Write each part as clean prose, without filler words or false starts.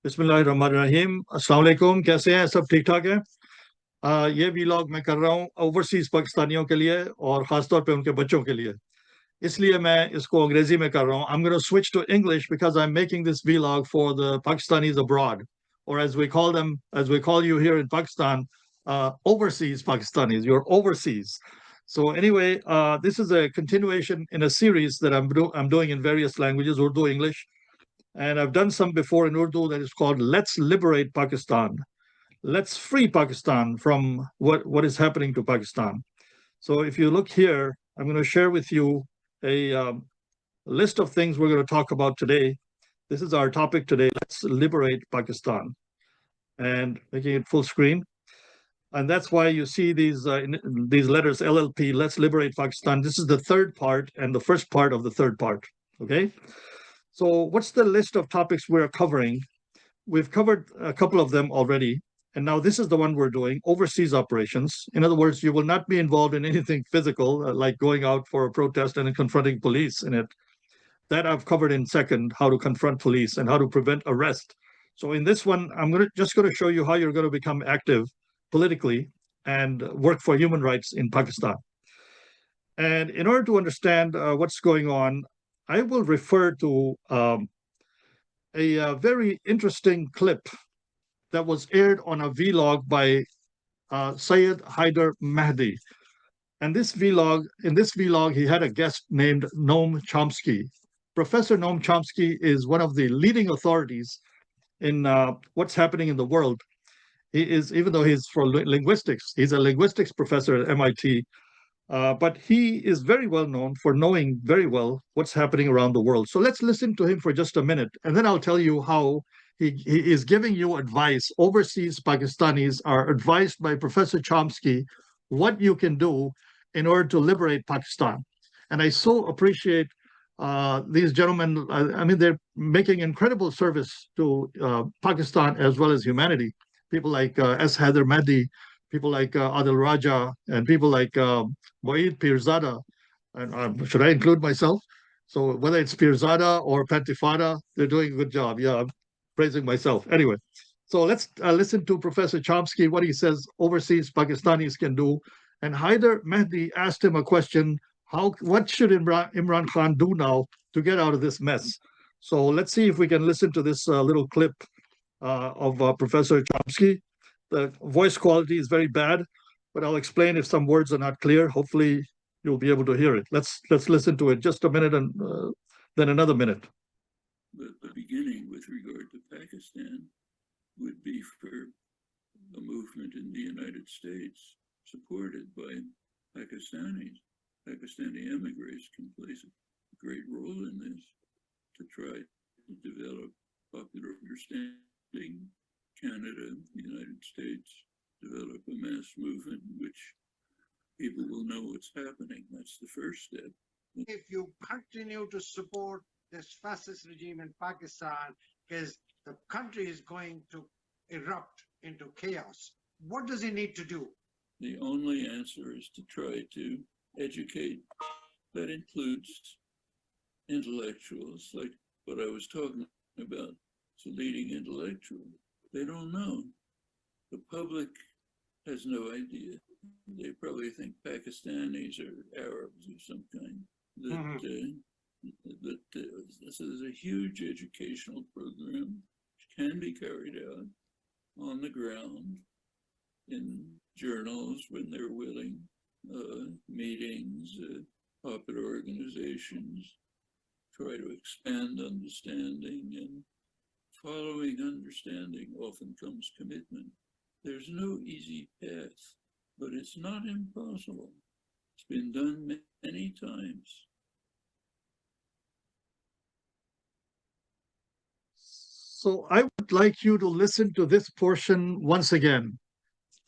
बिस्मिल्लाहिर्रहमानिर्रहीम। अस्सलाम वालेकुम। कैसे हैं सब? ठीक ठाक है। ये वीलॉग मैं कर रहा हूँ ओवरसीज पाकिस्तानियों के लिए और ख़ासतौर पे उनके बच्चों के लिए, इसलिए मैं इसको अंग्रेजी में कर रहा हूँ। I'm going to switch to English because I'm making this vlog for the Pakistanis abroad, or as we call them, as we call you here in Pakistan, overseas Pakistanis. You're overseas. So anyway, this is a continuation in a series that I'm doing in various languages, Urdu, English, and I've done some before in Urdu that is called Let's Liberate Pakistan. Let's free Pakistan from what is happening to Pakistan. So if you look here, I'm going to share with you a list of things we're going to talk about today. This is our topic today. Let's liberate Pakistan, and making it full screen. And that's why you see these letters LLP. Let's liberate Pakistan. This is the third part and the first part of the third part. Okay. So what's the list of topics we're covering? We've covered a couple of them already. And now this is the one we're doing, overseas operations. In other words, you will not be involved in anything physical, like going out for a protest and confronting police in it. That I've covered in second, how to confront police and how to prevent arrest. So in this one, I'm just going to show you how you're going to become active politically and work for human rights in Pakistan. And in order to understand what's going on, I will refer to a very interesting clip that was aired on a vlog by Syed Haider Mehdi. And in this vlog, he had a guest named Noam Chomsky. Professor Noam Chomsky is one of the leading authorities in what's happening in the world. He is, even though he's for linguistics, he's a linguistics professor at MIT, but he is very well known for knowing very well what's happening around the world. So let's listen to him for just a minute, and then I'll tell you how he is giving you advice. Overseas Pakistanis are advised by Professor Chomsky what you can do in order to liberate Pakistan. And I so appreciate these gentlemen. I mean, they're making incredible service to Pakistan as well as humanity. People like S. Haider Mehdi, people like Adil Raja, and people like Moeed Pirzada. And should I include myself? So whether it's Pirzada or Pantifada, they're doing a good job. Yeah, I'm praising myself. Anyway, so let's listen to Professor Chomsky, what he says overseas Pakistanis can do. And Haider Mehdi asked him a question, what should Imran Khan do now to get out of this mess? So let's see if we can listen to this little clip of Professor Chomsky. The voice quality is very bad, but I'll explain if some words are not clear. Hopefully you'll be able to hear it. Let's listen to it just a minute and then another minute. The beginning with regard to Pakistan would be for a movement in the United States supported by Pakistanis. Pakistani emigres can play a great role in this to try to develop popular understanding. Canada, the United States, develop a mass movement in which people will know what's happening. That's the first step. If you continue to support this fascist regime in Pakistan, because the country is going to erupt into chaos, what does he need to do? The only answer is to try to educate. That includes intellectuals, like what I was talking about. It's a leading intellectual. They don't know. The public has no idea. They probably think Pakistanis are Arabs of some kind. So there's a huge educational program which can be carried out on the ground in journals when they're willing, meetings, popular organizations, try to expand understanding, and following understanding often comes commitment. There's no easy path, but it's not impossible. It's been done many times. So I would like you to listen to this portion once again.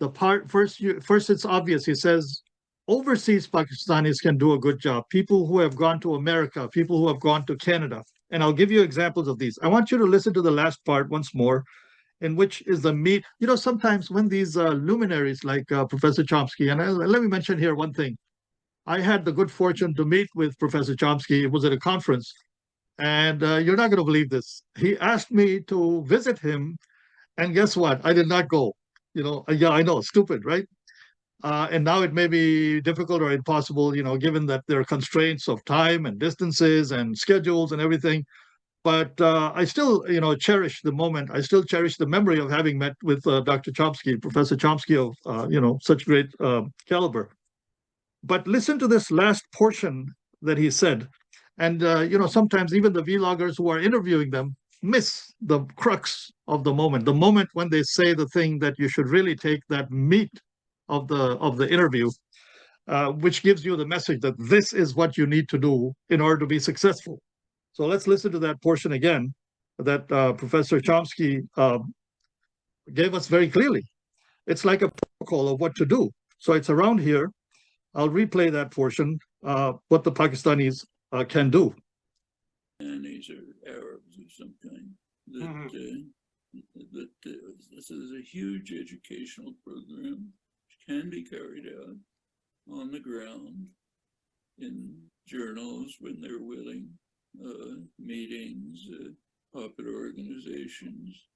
The part first, it's obvious. He says, overseas Pakistanis can do a good job. People who have gone to America, people who have gone to Canada. And I'll give you examples of these. I want you to listen to the last part once more, in which is the meat. You know, sometimes when these luminaries like Professor Chomsky, and let me mention here one thing. I had the good fortune to meet with Professor Chomsky. It was at a conference. And you're not going to believe this. He asked me to visit him, and guess what? I did not go. Yeah, I know, stupid, right? And now it may be difficult or impossible, given that there are constraints of time and distances and schedules and everything. But I still, cherish the moment. I still cherish the memory of having met with Dr. Chomsky, Professor Chomsky of, such great caliber. But listen to this last portion that he said. And, sometimes even the vloggers who are interviewing them miss the crux of the moment when they say the thing that you should really take that meat of the interview, which gives you the message that this is what you need to do in order to be successful. So let's listen to that portion again that Professor Chomsky gave us very clearly. It's like a protocol of what to do. So it's around here. I'll replay that portion, what the Pakistanis can do. Pakistanis or Arabs of some kind. That this is a huge educational program which can be carried out on the ground in journals when they're willing, meetings, popular organizations,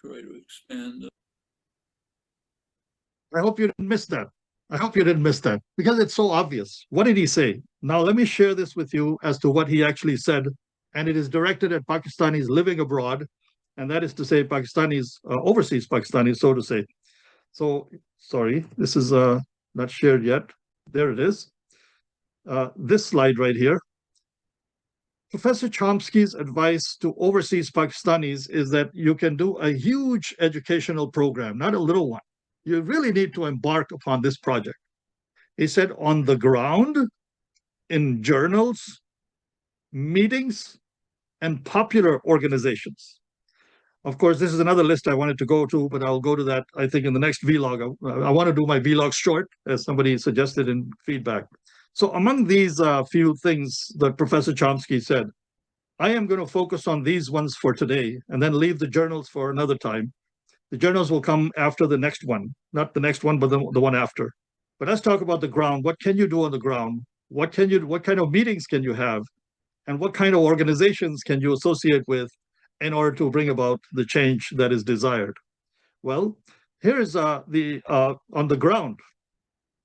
try to expand them. I hope you didn't miss that. I hope you didn't miss that because it's so obvious. What did he say? Now, let me share this with you as to what he actually said. And it is directed at Pakistanis living abroad. And that is to say, Pakistanis, overseas Pakistanis, so to say. So, sorry, this is not shared yet. There it is. This slide right here. Professor Chomsky's advice to overseas Pakistanis is that you can do a huge educational program, not a little one. You really need to embark upon this project. He said, on the ground, in journals, meetings, and popular organizations. Of course, this is another list I wanted to go to, but I'll go to that, I think, in the next vlog. I want to do my vlog short, as somebody suggested in feedback. So among these few things that Professor Chomsky said, I am going to focus on these ones for today and then leave the journals for another time. The journals will come after the next one, not the next one, but the one after. But let's talk about the ground. What can you do on the ground? What kind of meetings can you have? And what kind of organizations can you associate with in order to bring about the change that is desired? Well, here's on the ground.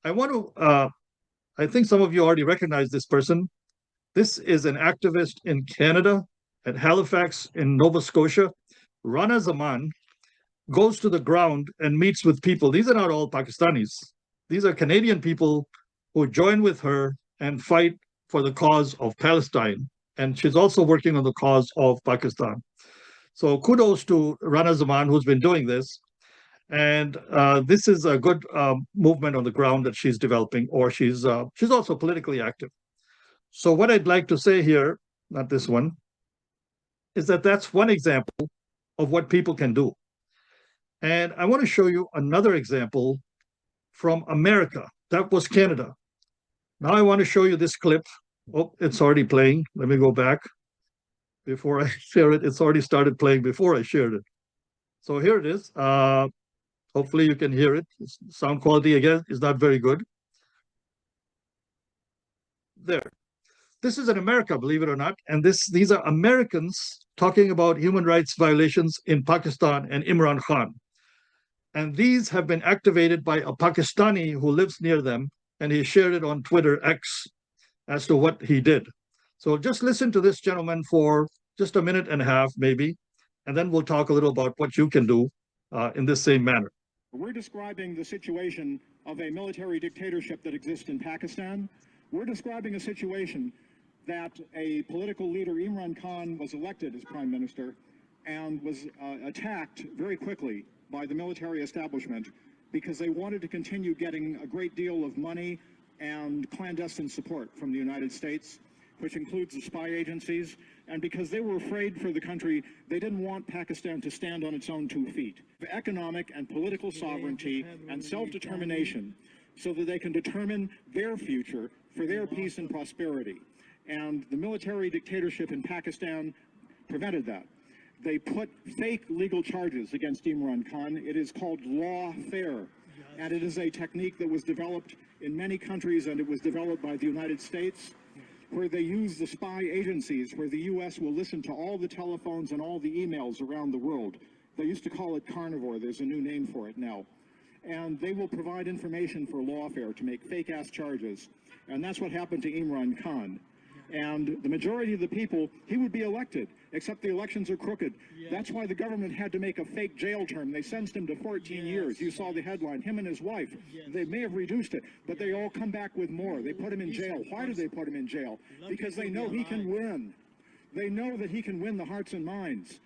I think some of you already recognize this person. This is an activist in Canada at Halifax in Nova Scotia. Rana Zaman goes to the ground and meets with people. These are not all Pakistanis. These are Canadian people who join with her and fight for the cause of Palestine. And she's also working on the cause of Pakistan. So kudos to Rana Zaman, who's been doing this. And this is a good movement on the ground that she's developing, or she's also politically active. So what I'd like to say here, not this one, is that that's one example of what people can do. And I want to show you another example from America. That was Canada. Now I want to show you this clip. Oh, it's already playing. Let me go back before I share it. It's already started playing before I shared it. So here it is. Hopefully you can hear it. Sound quality, again, is not very good. There. This is in America, believe it or not. And these are Americans talking about human rights violations in Pakistan and Imran Khan. And these have been activated by a Pakistani who lives near them, and he shared it on Twitter X as to what he did. So just listen to this gentleman for just a minute and a half, maybe, and then we'll talk a little about what you can do in this same manner. We're describing the situation of a military dictatorship that exists in Pakistan. We're describing a situation that a political leader, Imran Khan, was elected as prime minister and was attacked very quickly by the military establishment because they wanted to continue getting a great deal of money and clandestine support from the United States, which includes the spy agencies, and because they were afraid for the country, they didn't want Pakistan to stand on its own 2 feet. Economic and political sovereignty and self-determination so that they can determine their future for their peace and prosperity. And the military dictatorship in Pakistan prevented that. They put fake legal charges against Imran Khan. It is called lawfare, and it is a technique that was developed in many countries, and it was developed by the United States. where they use the spy agencies, where the U.S. will listen to all the telephones and all the emails around the world. They used to call it carnivore. There's a new name for it now. And they will provide information for lawfare to make fake-ass charges. And that's what happened to Imran Khan. And the majority of the people, he would be elected, except the elections are crooked. Yes. That's why the government had to make a fake jail term. They sentenced him to 14 years. You saw the headline, him and his wife. Yes. They may have reduced it, but they all come back with more. They put him in jail. Why do they put him in jail? Because they know he can win. They know that he can win the hearts and minds.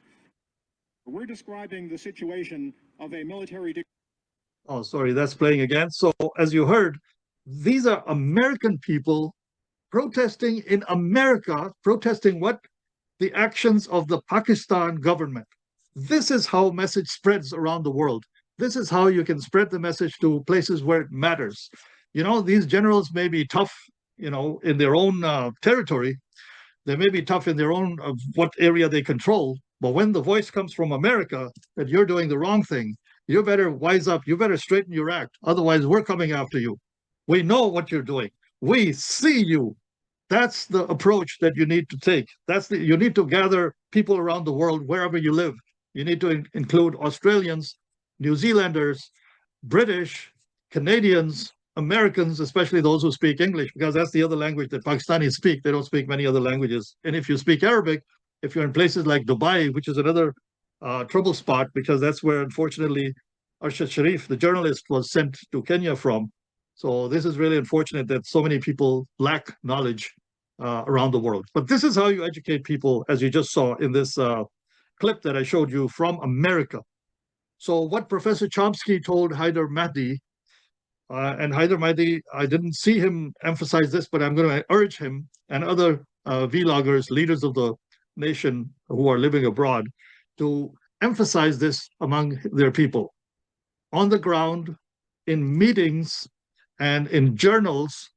We're describing the situation of a military dictator. Oh, sorry, that's playing again. So as you heard, these are American people protesting in America, protesting what? The actions of the Pakistan government. This is how message spreads around the world. This is how you can spread the message to places where it matters. You know, these generals may be tough, you know, in their own territory. They may be tough in their own what area they control. But when the voice comes from America that you're doing the wrong thing, you better wise up. You better straighten your act. Otherwise, we're coming after you. We know what you're doing. We see you. That's the approach that you need to take. You need to gather people around the world, wherever you live. You need to include Australians, New Zealanders, British, Canadians, Americans, especially those who speak English, because that's the other language that Pakistanis speak. They don't speak many other languages. And if you speak Arabic, if you're in places like Dubai, which is another trouble spot, because that's where, unfortunately, Arshad Sharif, the journalist, was sent to Kenya from. So this is really unfortunate that so many people lack knowledge around the world. But this is how you educate people, as you just saw in this clip that I showed you from America. So what Professor Chomsky told Haider Mehdi, and Haider Mehdi, I didn't see him emphasize this, but I'm going to urge him and other vloggers, leaders of the nation who are living abroad, to emphasize this among their people. On the ground, in meetings, and in journals.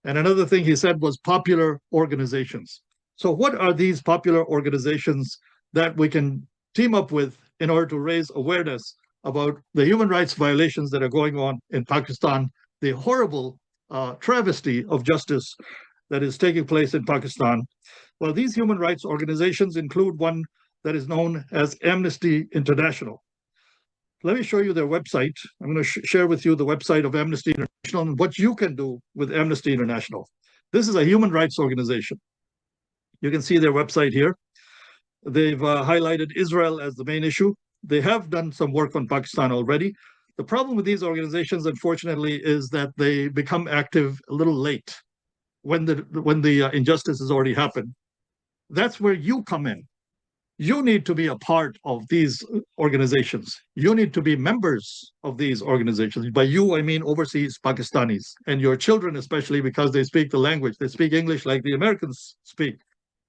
And another thing he said was popular organizations. So what are these popular organizations that we can team up with in order to raise awareness about the human rights violations that are going on in Pakistan, the horrible travesty of justice that is taking place in Pakistan? Well, these human rights organizations include one that is known as Amnesty International. Let me show you their website. I'm going to share with you the website of Amnesty International and what you can do with Amnesty International. This is a human rights organization. You can see their website here. They've highlighted Israel as the main issue. They have done some work on Pakistan already. The problem with these organizations, unfortunately, is that they become active a little late when the injustice has already happened. That's where you come in. You need to be a part of these organizations. You need to be members of these organizations. By you, I mean overseas Pakistanis and your children, especially because they speak the language. They speak English like the Americans speak.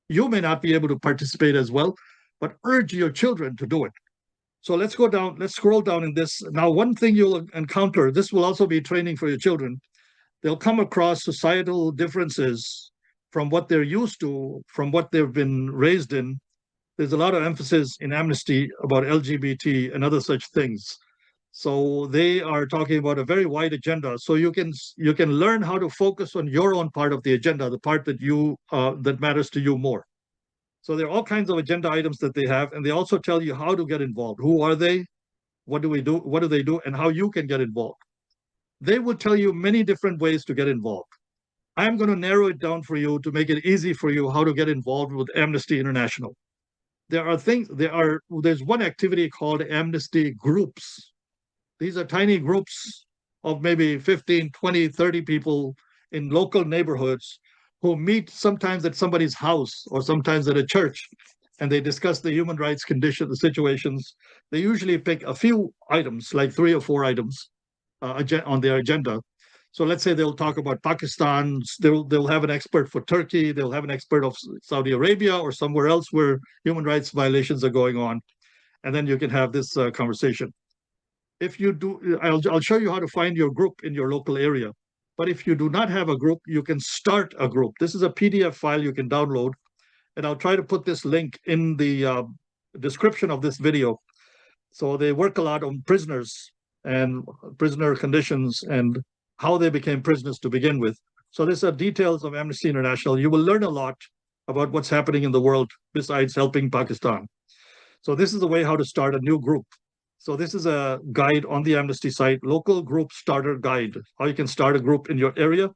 You may not be able to participate as well, but urge your children to do it. So let's go down, let's scroll down in this. Now, one thing you'll encounter, this will also be training for your children. They'll come across societal differences from what they're used to, from what they've been raised in. There's a lot of emphasis in Amnesty about LGBT and other such things. So they are talking about a very wide agenda. So you can learn how to focus on your own part of the agenda, the part that that matters to you more. So there are all kinds of agenda items that they have, and they also tell you how to get involved. Who are they? What do we do? What do they do? And how you can get involved. They will tell you many different ways to get involved. I'm going to narrow it down for you to make it easy for you how to get involved with Amnesty International. There's one activity called Amnesty groups. These are tiny groups of maybe 15, 20, 30 people in local neighborhoods who meet sometimes at somebody's house or sometimes at a church, and they discuss the human rights condition, the situations. They usually pick a few items, like 3 or 4 items on their agenda. So let's say they'll talk about Pakistan, they'll have an expert for Turkey, they'll have an expert of Saudi Arabia or somewhere else where human rights violations are going on. And then you can have this conversation. If you do, I'll show you how to find your group in your local area. But if you do not have a group, you can start a group. This is a PDF file you can download. And I'll try to put this link in the description of this video. So they work a lot on prisoners and prisoner conditions and how they became prisoners to begin with. So these are details of Amnesty International. You will learn a lot about what's happening in the world besides helping Pakistan. So this is the way how to start a new group. So this is a guide on the Amnesty site, local group starter guide, how you can start a group in your area.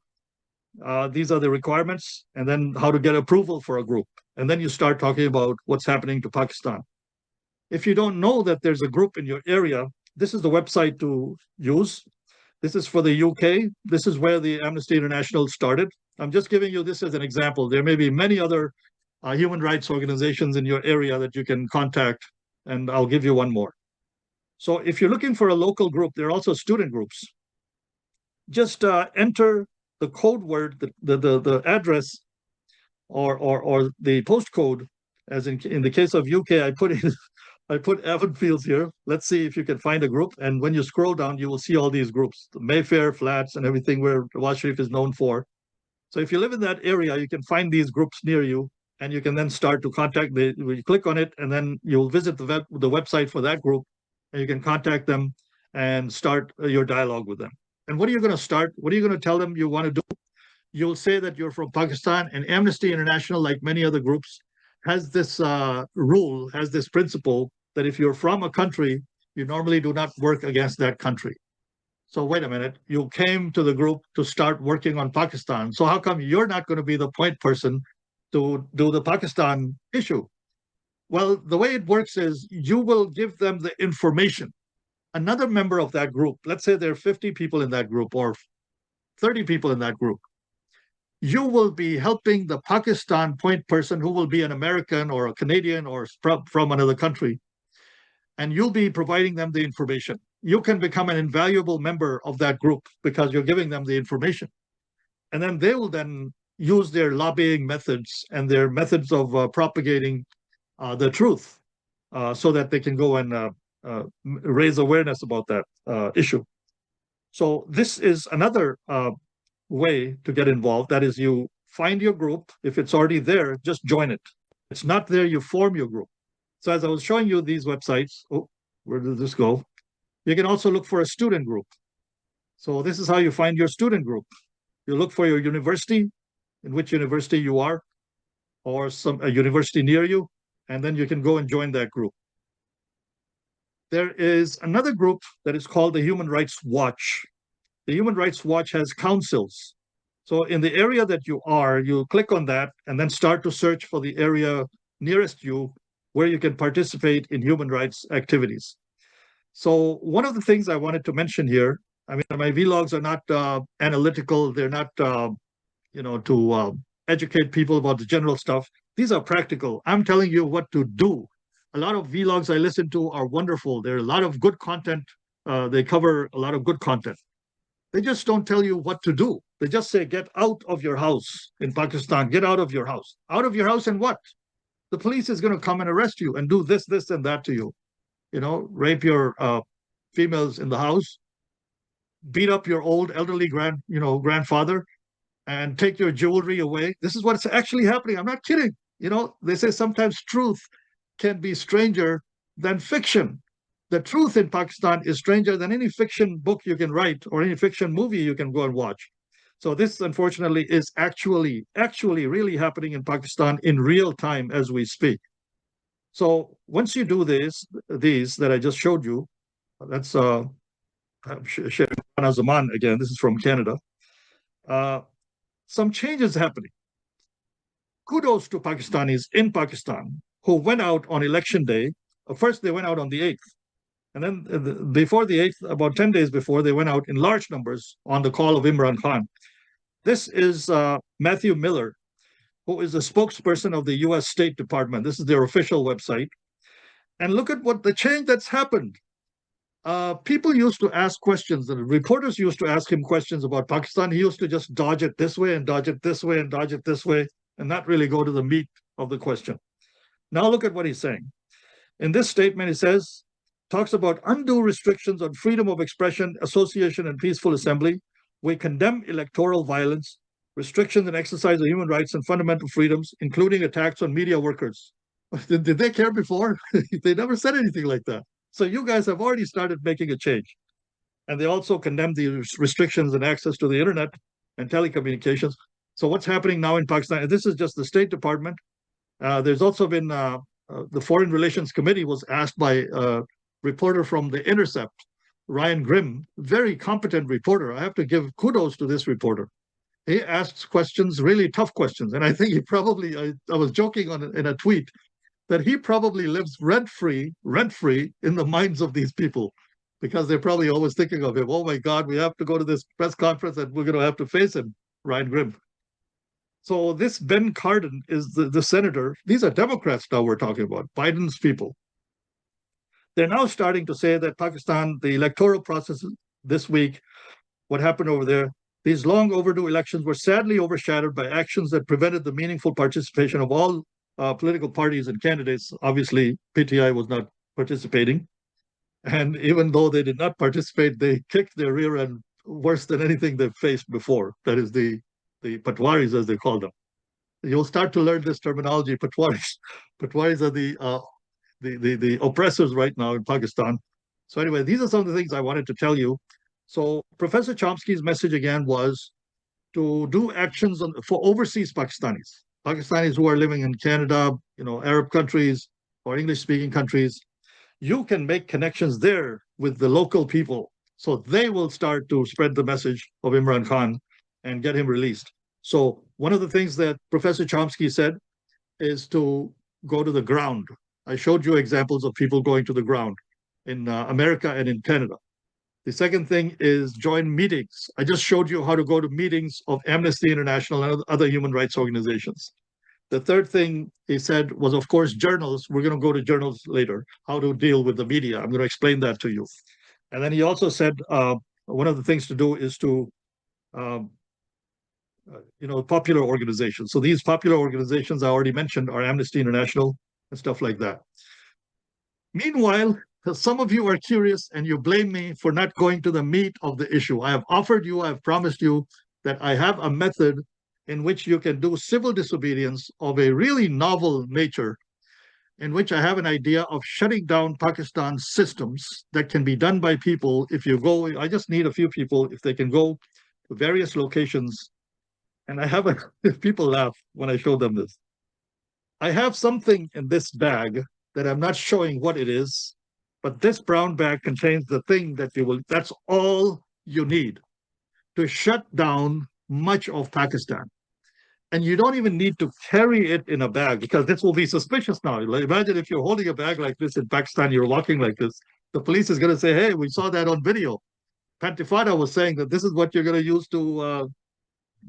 These are the requirements, and then how to get approval for a group. And then you start talking about what's happening to Pakistan. If you don't know that there's a group in your area, this is the website to use. This is for the UK. This is where the Amnesty International started. I'm just giving you this as an example. There may be many other human rights organizations in your area that you can contact, and I'll give you one more. So if you're looking for a local group, there are also student groups. Just enter the code word, the address, or the postcode. As in the case of UK, I put Avonfields here. Let's see if you can find a group. And when you scroll down, you will see all these groups, the Mayfair flats and everything where Nawaz Sharif is known for. So if you live in that area, you can find these groups near you, and you can then start to contact you click on it, and then you'll visit the website for that group, and you can contact them and start your dialogue with them. And what are you going to start? What are you going to tell them you want to do? You'll say that you're from Pakistan, and Amnesty International, like many other groups, has this rule, has this principle that if you're from a country, you normally do not work against that country. So wait a minute, you came to the group to start working on Pakistan. So how come you're not going to be the point person to do the Pakistan issue? Well, the way it works is you will give them the information. Another member of that group, let's say there are 50 people in that group or 30 people in that group, you will be helping the Pakistan point person who will be an American or a Canadian or from another country, and you'll be providing them the information. You can become an invaluable member of that group because you're giving them the information. And then they will then use their lobbying methods and their methods of propagating the truth so that they can go and raise awareness about that issue. So this is another way to get involved. That is, you find your group. If it's already there, just join it. If it's not there, you form your group. So as I was showing you these websites, oh, where did this go? You can also look for a student group. So this is how you find your student group. You look for your university, in which university you are, or a university near you, and then you can go and join that group. There is another group that is called the Human Rights Watch. The Human Rights Watch has councils. So in the area that you are, you click on that and then start to search for the area nearest you where you can participate in human rights activities. So one of the things I wanted to mention here, I mean, my vlogs are not analytical. They're not, to educate people about the general stuff. These are practical. I'm telling you what to do. A lot of vlogs I listen to are wonderful. There are a lot of good content. They cover a lot of good content. They just don't tell you what to do. They just say, get out of your house in Pakistan. Get out of your house. Out of your house and what? The police is going to come and arrest you and do this, this, and that to you. Rape your females in the house, beat up your old elderly grandfather, and take your jewelry away. This is what's actually happening. I'm not kidding. They say sometimes truth can be stranger than fiction. The truth in Pakistan is stranger than any fiction book you can write or any fiction movie you can go and watch. So this, unfortunately, is actually really happening in Pakistan in real time as we speak. So once you do these that I just showed you, that's Zaman again. This is from Canada. Some changes happening. Kudos to Pakistanis in Pakistan who went out on election day. First, they went out on the 8th. And then before the 8th, about 10 days before, they went out in large numbers on the call of Imran Khan. This is Matthew Miller, who is the spokesperson of the US State Department. This is their official website. And look at what the change that's happened. People used to ask questions, and reporters used to ask him questions about Pakistan. He used to just dodge it this way and dodge it this way and dodge it this way and not really go to the meat of the question. Now look at what he's saying. In this statement, he says, talks about undue restrictions on freedom of expression, association, and peaceful assembly. We condemn electoral violence, restrictions and exercise of human rights and fundamental freedoms, including attacks on media workers. Did they care before? They never said anything like that. So you guys have already started making a change. And they also condemn the restrictions and access to the internet and telecommunications. So what's happening now in Pakistan, and this is just the State Department. There's also been, the Foreign Relations Committee was asked by a reporter from The Intercept, Ryan Grimm, very competent reporter. I have to give kudos to this reporter. He asks questions, really tough questions. And I think he probably, I was joking in a tweet, that he probably lives rent-free in the minds of these people, because they're probably always thinking of him. Oh my God, we have to go to this press conference and we're going to have to face him, Ryan Grimm. So this Ben Cardin is the senator. These are Democrats now we're talking about, Biden's people. They're now starting to say that Pakistan, the electoral process this week, what happened over there, these long overdue elections were sadly overshadowed by actions that prevented the meaningful participation of all political parties and candidates. Obviously, PTI was not participating. And even though they did not participate, they kicked their rear end worse than anything they've faced before. That is the Patwaris, as they call them. You'll start to learn this terminology, Patwaris. Patwaris are the oppressors right now in Pakistan. So anyway, these are some of the things I wanted to tell you. So Professor Chomsky's message again was to do actions for overseas Pakistanis who are living in Canada, Arab countries or English-speaking countries. You can make connections there with the local people, so they will start to spread the message of Imran Khan and get him released. So one of the things that Professor Chomsky said is to go to the ground. I showed you examples of people going to the ground in America and in Canada. The second thing is join meetings. I just showed you how to go to meetings of Amnesty International and other human rights organizations. The third thing he said was, of course, journals. We're going to go to journals later, how to deal with the media. I'm going to explain that to you. And then he also said one of the things to do is to, popular organizations. So these popular organizations I already mentioned are Amnesty International and stuff like that. Meanwhile, some of you are curious and you blame me for not going to the meat of the issue. I have promised you that I have a method in which you can do civil disobedience of a really novel nature, in which I have an idea of shutting down Pakistan's systems that can be done by people. If you go, I just need a few people, if they can go to various locations. And I have people laugh when I show them this. I have something in this bag that I'm not showing what it is, but this brown bag contains the thing that that's all you need to shut down much of Pakistan. And you don't even need to carry it in a bag, because this will be suspicious now. Imagine if you're holding a bag like this in Pakistan, you're walking like this. The police is going to say, hey, we saw that on video. Pantifada was saying that this is what you're going to use to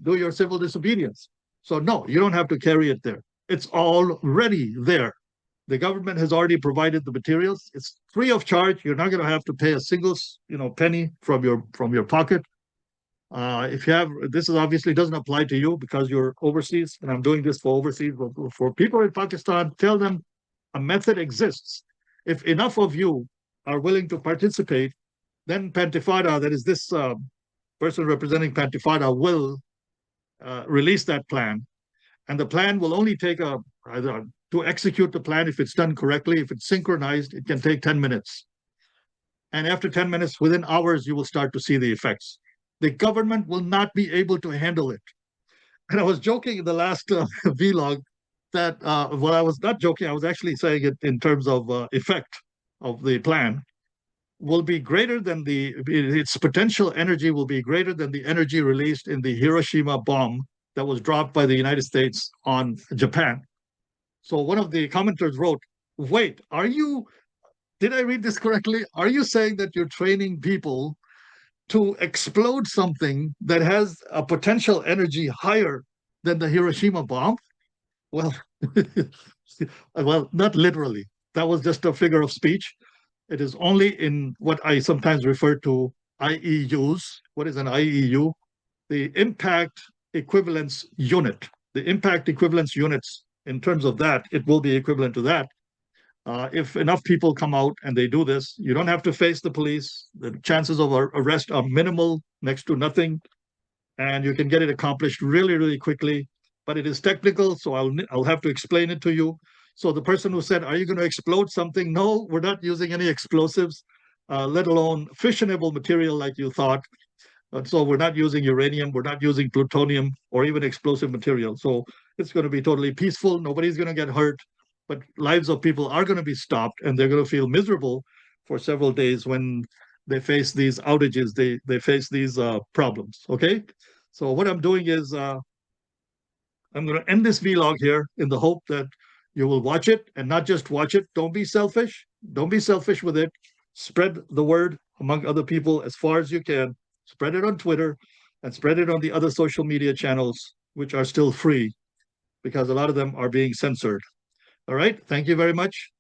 do your civil disobedience. So no, you don't have to carry it there. It's already there. The government has already provided the materials. It's free of charge. You're not going to have to pay a single, penny from your pocket. If you have, this is obviously doesn't apply to you because you're overseas, and I'm doing this for overseas. But for people in Pakistan, tell them a method exists. If enough of you are willing to participate, then Pantifada, that is this person representing Pantifada, will release that plan. And the plan will only take to execute the plan, if it's done correctly, if it's synchronized, it can take 10 minutes. And after 10 minutes, within hours, you will start to see the effects. The government will not be able to handle it. And I was joking in the last vlog that, well, I was not joking, I was actually saying it in terms of effect of the plan will be greater than its potential energy will be greater than the energy released in the Hiroshima bomb that was dropped by the United States on Japan. So one of the commenters wrote, wait, did I read this correctly? Are you saying that you're training people to explode something that has a potential energy higher than the Hiroshima bomb? Well, well, not literally. That was just a figure of speech. It is only in what I sometimes refer to IEUs. What is an IEU? The impact equivalence unit. The impact equivalence units, in terms of that, it will be equivalent to that. If enough people come out and they do this, you don't have to face the police. The chances of arrest are minimal, next to nothing, and you can get it accomplished really, really quickly. But it is technical, so I'll have to explain it to you. So the person who said, are you going to explode something? No, we're not using any explosives, let alone fissionable material like you thought. So we're not using uranium, we're not using plutonium or even explosive material. So it's going to be totally peaceful. Nobody's going to get hurt, but lives of people are going to be stopped, and they're going to feel miserable for several days when they face these outages, they face these problems. Okay, so what I'm doing is I'm going to end this vlog here in the hope that you will watch it, and not just watch it. Don't be selfish. Don't be selfish with it. Spread the word among other people as far as you can. Spread it on Twitter and spread it on the other social media channels, which are still free, because a lot of them are being censored. All right. Thank you very much.